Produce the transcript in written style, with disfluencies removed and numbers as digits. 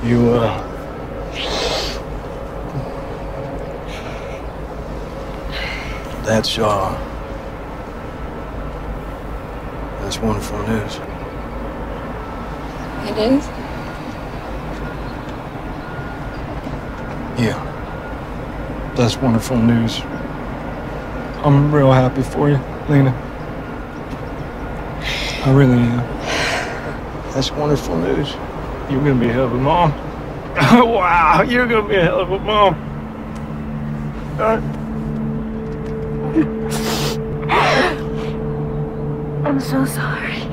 You, that's wonderful news. It is? Yeah. That's wonderful news. I'm real happy for you, Lena. I really am. That's wonderful news. You're gonna be a hell of a mom. Wow, you're gonna be a hell of a mom. I'm so sorry.